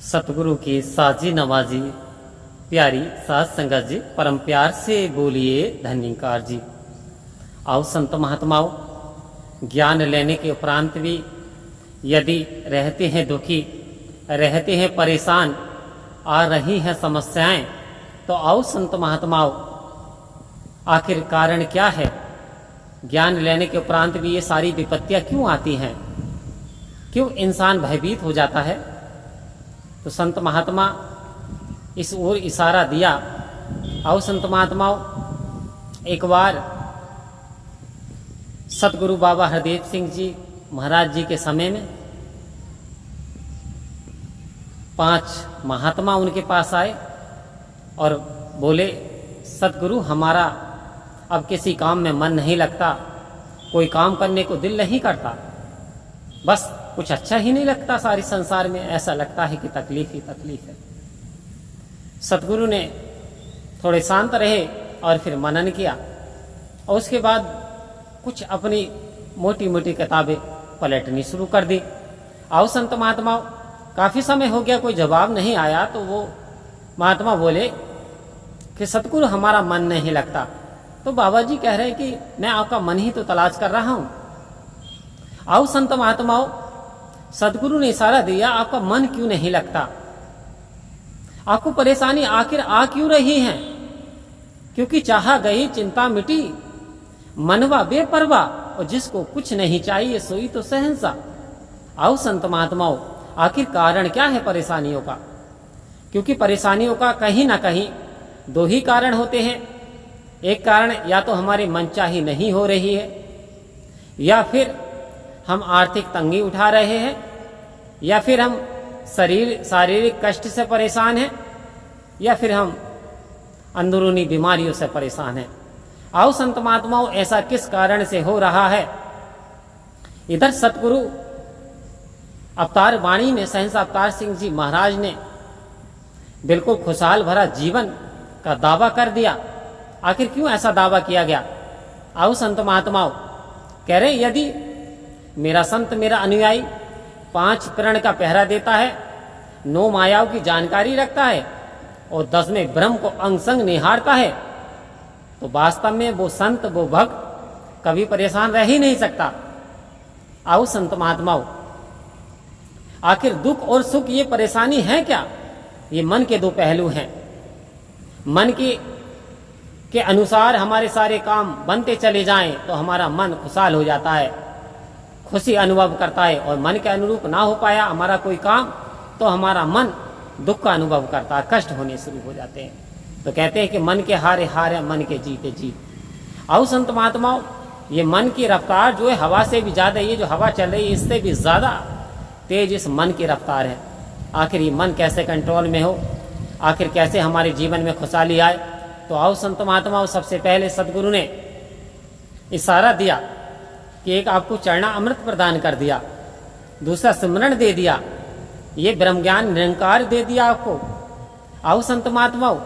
सतगुरु की साजी नवाजी प्यारी साध संगत जी, परम प्यार से बोलिए धन्यकार जी। आओ संत महात्माओं, ज्ञान लेने के उपरांत भी यदि रहते हैं दुखी, रहते हैं परेशान, आ रही हैं समस्याएं, तो आओ संत महात्माओं, आखिर कारण क्या है? ज्ञान लेने के उपरांत भी ये सारी विपत्तियां क्यों आती हैं? क्यों इंसान भयभीत हो जाता है? तो संत महात्मा इस ओर इशारा दिया। आओ संत महात्माओं, एक बार सतगुरु बाबा हरदेव सिंह जी महाराज जी के समय में 5 महात्मा उनके पास आए और बोले, सतगुरु हमारा अब किसी काम में मन नहीं लगता, कोई काम करने को दिल नहीं करता, बस कुछ अच्छा ही नहीं लगता, सारी संसार में ऐसा लगता है कि तकलीफ ही तकलीफ है। सतगुरु ने थोड़े शांत रहे और फिर मनन किया और उसके बाद कुछ अपनी मोटी मोटी किताबें पलटनी शुरू कर दी। आओ संत महात्माओं, काफ़ी समय हो गया कोई जवाब नहीं आया, तो वो महात्मा बोले कि सतगुरु हमारा मन नहीं लगता। तो बाबा जी कह रहे हैं कि मैं आपका मन ही तो तलाश कर रहा हूं। आओ संत महात्माओं, सतगुरु ने इशारा दिया, आपका मन क्यों नहीं लगता? आपको परेशानी आखिर आ क्यों रही है? क्योंकि चाहा गई चिंता मिटी, मनवा बेपरवा, और जिसको कुछ नहीं चाहिए सोई तो सहनसा। आओ संत महात्माओं, आखिर कारण क्या है परेशानियों का? क्योंकि परेशानियों का कहीं ना कहीं 2 ही कारण होते हैं। एक कारण या तो हमारी मनचाही नहीं हो रही है, या फिर हम आर्थिक तंगी उठा रहे हैं, या फिर हम शारीरिक कष्ट से परेशान हैं, या फिर हम अंदरूनी बीमारियों से परेशान हैं। आओ संत महात्माओं, ऐसा किस कारण से हो रहा है? इधर सतगुरु अवतार वाणी में सहंसा अवतार सिंह जी महाराज ने बिल्कुल खुशहाल भरा जीवन का दावा कर दिया। आखिर क्यों ऐसा दावा किया गया? आओ संत महात्माओं, कह रहे यदि मेरा संत, मेरा अनुयायी 5 प्रण का पहरा देता है, 9 मायाओं की जानकारी रखता है और 10वें ब्रह्म को अंग संग निहारता है, तो वास्तव में वो संत, वो भक्त कभी परेशान रह ही नहीं सकता। आओ संत महात्माओं, आखिर दुख और सुख ये परेशानी है क्या? ये मन के 2 पहलू हैं। मन के अनुसार हमारे सारे काम बनते चले जाएं तो हमारा मन खुशहाल हो जाता है, खुशी अनुभव करता है, और मन के अनुरूप ना हो पाया हमारा कोई काम तो हमारा मन दुख का अनुभव करता है, कष्ट होने शुरू हो जाते हैं। तो कहते हैं कि मन के हारे हार है, मन के जीते जीत। आओ संत महात्माओं, ये मन की रफ्तार जो है हवा से भी ज्यादा, ये जो हवा चल रही है इससे भी ज्यादा तेज इस मन की रफ्तार है। आखिर ये मन कैसे कंट्रोल में हो? आखिर कैसे हमारे जीवन में खुशहाली आए? तो आओ संत महात्माओं, सबसे पहले सदगुरु ने इशारा दिया कि एक आपको चरना अमृत प्रदान कर दिया, दूसरा सिमरन दे दिया, ये ब्रह्म ज्ञान निरंकार दे दिया आपको। आओ संत महात्माओं,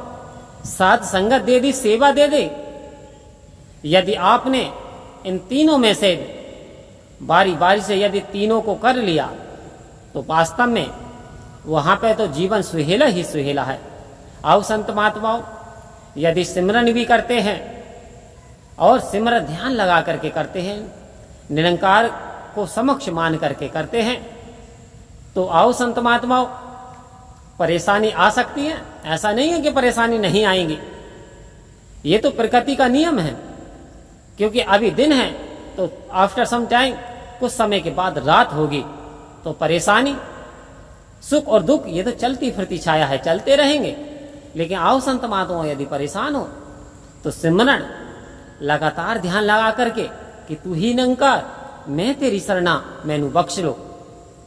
साध संगत दे दी, सेवा दे दे। यदि आपने इन तीनों में से बारी बारी से यदि तीनों को कर लिया तो वास्तव में वहां पे तो जीवन सुहेला ही सुहेला है। आओ संत महात्माओं, यदि सिमरन भी करते हैं और सिमरन ध्यान लगा करके करते हैं, निरंकार को समक्ष मान करके करते हैं, तो आओ संत महात्माओं, परेशानी आ सकती है, ऐसा नहीं है कि परेशानी नहीं आएंगी। ये तो प्रकृति का नियम है, क्योंकि अभी दिन है तो आफ्टर सम टाइम, कुछ समय के बाद रात होगी, तो परेशानी, सुख और दुख ये तो चलती फिरती छाया है, चलते रहेंगे। लेकिन आओ संत महात्माओं, यदि परेशान हो तो सिमरन लगातार ध्यान लगा करके कि तू ही निरंकार, मैं तेरी शरणा, मैनू बख्श लो।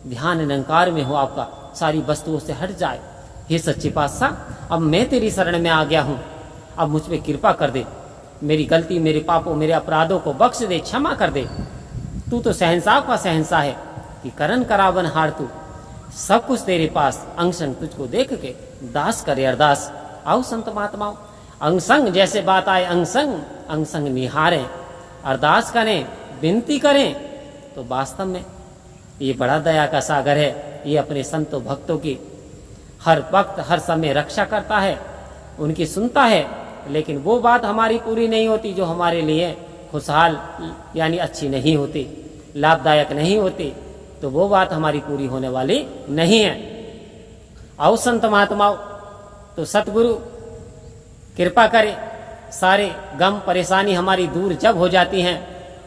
ध्यान निरंकार में हो आपका, सारी वस्तुओं से हट जाए। हे सच्चे पातशाह, अब मैं तेरी शरण में आ गया हूं, अब मुझ पे कृपा कर दे, मेरी गलती, मेरे पापों, मेरे अपराधों को बख्श दे, क्षमा कर दे। तू तो शहंशाह का शहंशाह है कि करन करावन हार, तू सब कुछ तेरे पास, अंग संग तुझको देख के दास करे अरदास। आओ संत महात्माओं, अंग संग जैसे बात आए, अंग संग निहारें, अरदास करें, विनती करें, तो वास्तव में ये बड़ा दया का सागर है। ये अपने संतों भक्तों की हर वक्त हर समय रक्षा करता है, उनकी सुनता है, लेकिन वो बात हमारी पूरी नहीं होती जो हमारे लिए खुशहाल यानी अच्छी नहीं होती, लाभदायक नहीं होती, तो वो बात हमारी पूरी होने वाली नहीं है। आओ संत महात्माओं, तो सतगुरु कृपा करे, सारे गम परेशानी हमारी दूर जब हो जाती हैं,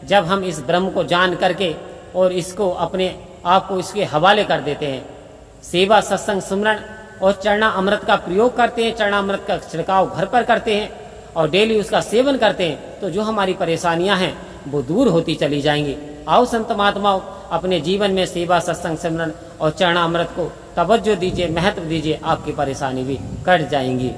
जब हम इस ब्रह्म को जान करके और इसको अपने आप को इसके हवाले कर देते हैं, सेवा सत्संग सिमरन और चरना अमृत का प्रयोग करते हैं, चरना अमृत का छिड़काव घर पर करते हैं और डेली उसका सेवन करते हैं, तो जो हमारी परेशानियां हैं वो दूर होती चली जाएंगी। आओ संत महात्माओं, अपने जीवन में सेवा सत्संग सिमरन और चरना अमृत को तवज्जो दीजिए, महत्व दीजिए, आपकी परेशानी भी कट जाएंगी।